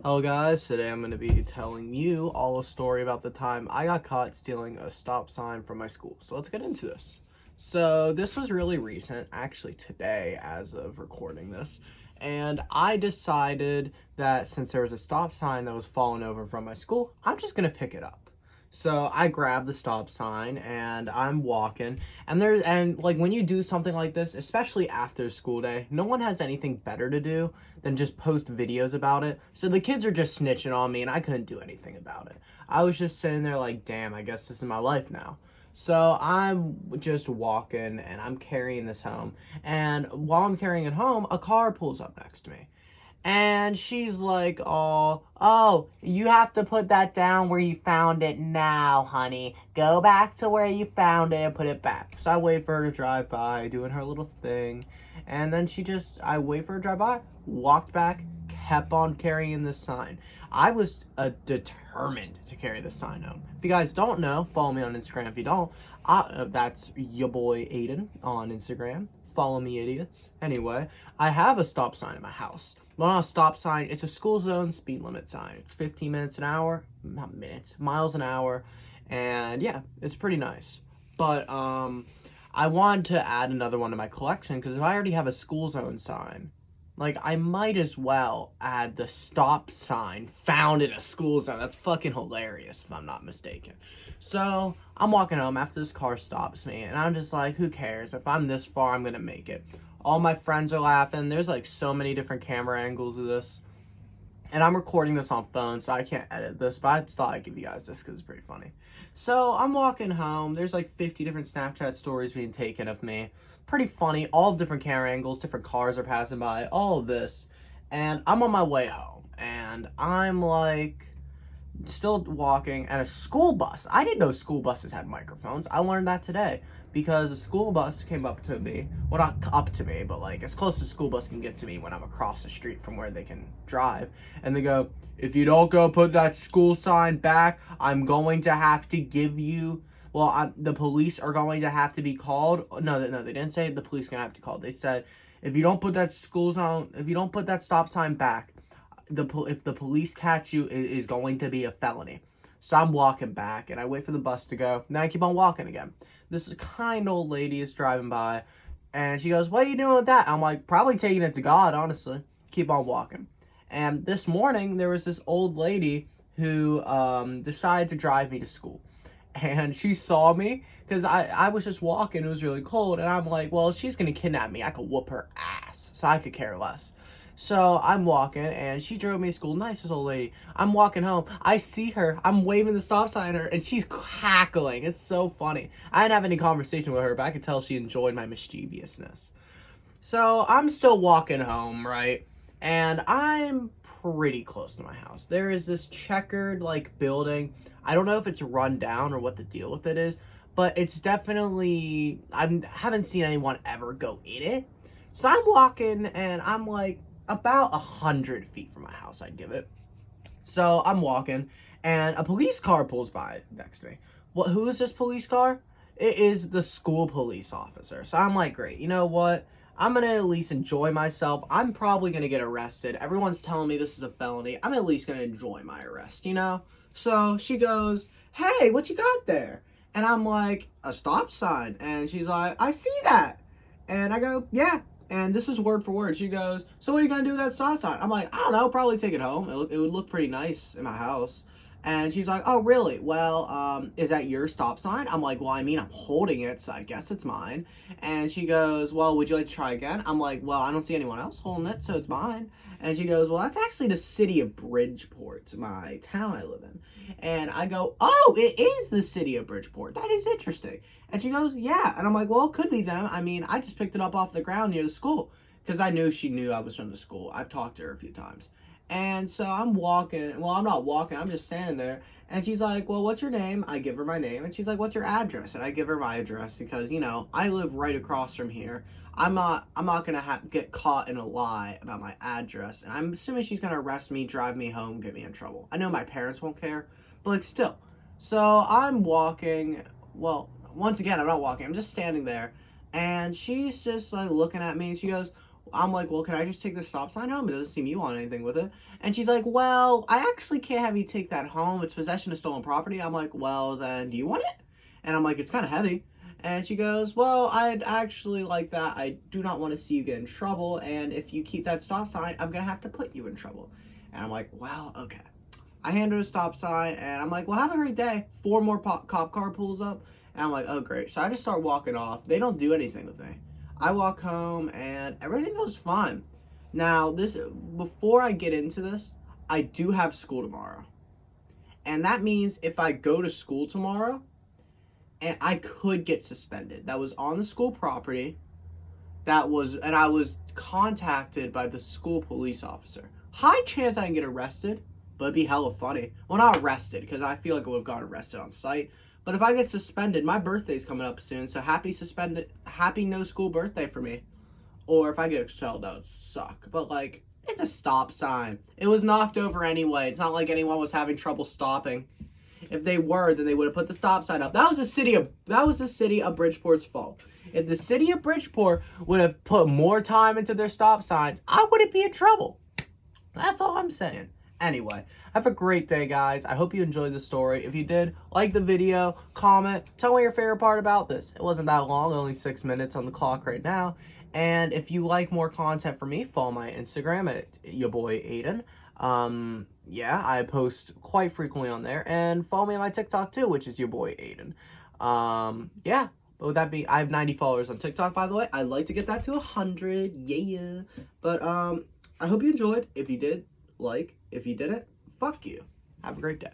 Hello guys, today I'm going to be telling you all a story about the time I got caught stealing a stop sign from my school. So let's get into this. So this was really recent, actually today as of recording this. And I decided that since there was a stop sign that was falling over from my school, I'm just going to pick it up. So I grabbed the stop sign and I'm walking, and like when you do something like this, especially after school day, no one has anything better to do than just post videos about it. So the kids are just snitching on me and I couldn't do anything about it. I was just sitting there like, damn, I guess this is my life now. So I'm just walking and I'm carrying this home. And while I'm carrying it home, a car pulls up next to me. And she's like, oh, you have to put that down where you found it now, honey. Go back to where you found it and put it back. So I wait for her to drive by, doing her little thing. And then I wait for her to drive by, walked back, kept on carrying the sign. I was determined to carry the sign home. If you guys don't know, follow me on Instagram. If you don't, that's your boy Aiden on Instagram. Follow me, idiots. Anyway, I have a stop sign in my house. Well, not a stop sign. It's a school zone speed limit sign. It's 15 minutes an hour. Not minutes. Miles an hour. And yeah, it's pretty nice. But I wanted to add another one to my collection because if I already have a school zone sign, like, I might as well add the stop sign found in a school zone. That's fucking hilarious, if I'm not mistaken. So, I'm walking home after this car stops me, and I'm just like, who cares? If I'm this far, I'm gonna make it. All my friends are laughing. There's, like, so many different camera angles of this. And I'm recording this on phone, so I can't edit this, but I just thought I'd give you guys this because it's pretty funny. So, I'm walking home. There's, like, 50 different Snapchat stories being taken of me. Pretty funny, all different camera angles, different cars are passing by, all of this. And I'm on my way home, and I'm like still walking, and a school bus. I didn't know school buses had microphones. I learned that today because a school bus came up to me. Well, not up to me, but like as close as a school bus can get to me when I'm across the street from where they can drive. And they go, if you don't go put that school sign back, I'm going to have to give you the police are going to have to be called. No, they didn't say the police are going to have to be called. They said, if you don't put that if you don't put that stop sign back, if the police catch you, it is going to be a felony. So I'm walking back, and I wait for the bus to go. Then I keep on walking again. This kind old lady is driving by, and she goes, what are you doing with that? I'm like, probably taking it to God, honestly. Keep on walking. And this morning, there was this old lady who decided to drive me to school. And she saw me because I was just walking. It was really cold. And I'm like, well, she's going to kidnap me. I could whoop her ass. So I could care less. So I'm walking, and she drove me to school. Nicest old lady. I'm walking home. I see her. I'm waving the stop sign at her, and she's cackling. It's so funny. I didn't have any conversation with her, but I could tell she enjoyed my mischievousness. So I'm still walking home, right? And I'm pretty close to my house. There is this checkered, like, building. I don't know if it's run down or what the deal with it is, but it's definitely, I haven't seen anyone ever go in it. So I'm walking, and I'm like about 100 feet from my house, I'd give it. So I'm walking, and a police car pulls by next to me. Who is this police car? It is the school police officer. So I'm like, great, you know what? I'm going to at least enjoy myself. I'm probably going to get arrested. Everyone's telling me this is a felony. I'm at least going to enjoy my arrest, you know? So she goes, hey, what you got there? And I'm like, a stop sign. And she's like, I see that. And I go, yeah. And this is word for word. She goes, so what are you going to do with that stop sign? I'm like, I don't know, probably take it home. It would look pretty nice in my house. And she's like, oh, really? Well, is that your stop sign? I'm like, well, I mean, I'm holding it, so I guess it's mine. And she goes, well, would you like to try again? I'm like, well, I don't see anyone else holding it, so it's mine. And she goes, well, that's actually the city of Bridgeport, my town I live in. And I go, oh, it is the city of Bridgeport. That is interesting. And she goes, yeah. And I'm like, well, it could be them. I mean, I just picked it up off the ground near the school because I knew she knew I was from the school. I've talked to her a few times. And so I'm walking. Well, I'm not walking. I'm just standing there. And she's like, well, what's your name? I give her my name. And she's like, what's your address? And I give her my address because, you know, I live right across from here. I'm not going to get caught in a lie about my address. And I'm assuming she's going to arrest me, drive me home, get me in trouble. I know my parents won't care, but like still. So I'm walking. Well, once again, I'm not walking. I'm just standing there. And she's just like looking at me. And she goes, I'm like, well, can I just take the stop sign home? It doesn't seem you want anything with it. And she's like, well, I actually can't have you take that home. It's possession of stolen property. I'm like, well, then do you want it? And I'm like, it's kind of heavy. And she goes, well, I'd actually like that. I do not want to see you get in trouble. And if you keep that stop sign, I'm going to have to put you in trouble. And I'm like, well, okay. I hand her a stop sign, and I'm like, well, have a great day. 4 more cop car pulls up, and I'm like, oh, great. So I just start walking off. They don't do anything with me. I walk home, and everything goes fine. Now, before I get into this, I do have school tomorrow. And that means if I go to school tomorrow, and I could get suspended. That was on the school property. And I was contacted by the school police officer. High chance I can get arrested, but it'd be hella funny. Well, not arrested, because I feel like I would have gotten arrested on site. But if I get suspended, my birthday's coming up soon, so happy no school birthday for me. Or if I get expelled, that would suck. But, like, it's a stop sign. It was knocked over anyway. It's not like anyone was having trouble stopping. If they were, then they would have put the stop sign up. That was the city of Bridgeport's fault. If the city of Bridgeport would have put more time into their stop signs, I wouldn't be in trouble. That's all I'm saying. Anyway, have a great day, guys. I hope you enjoyed the story. If you did, like the video, comment, tell me your favorite part about this. It wasn't that long, only 6 minutes on the clock right now. And if you like more content from me, follow my Instagram at your boy Aiden. Yeah, I post quite frequently on there. And follow me on my TikTok too, which is your boy Aiden. Yeah. But with that being, I have 90 followers on TikTok, by the way. I'd like to get that to 100. Yeah. But, I hope you enjoyed. If you did, like. If you didn't, fuck you. Have a great day.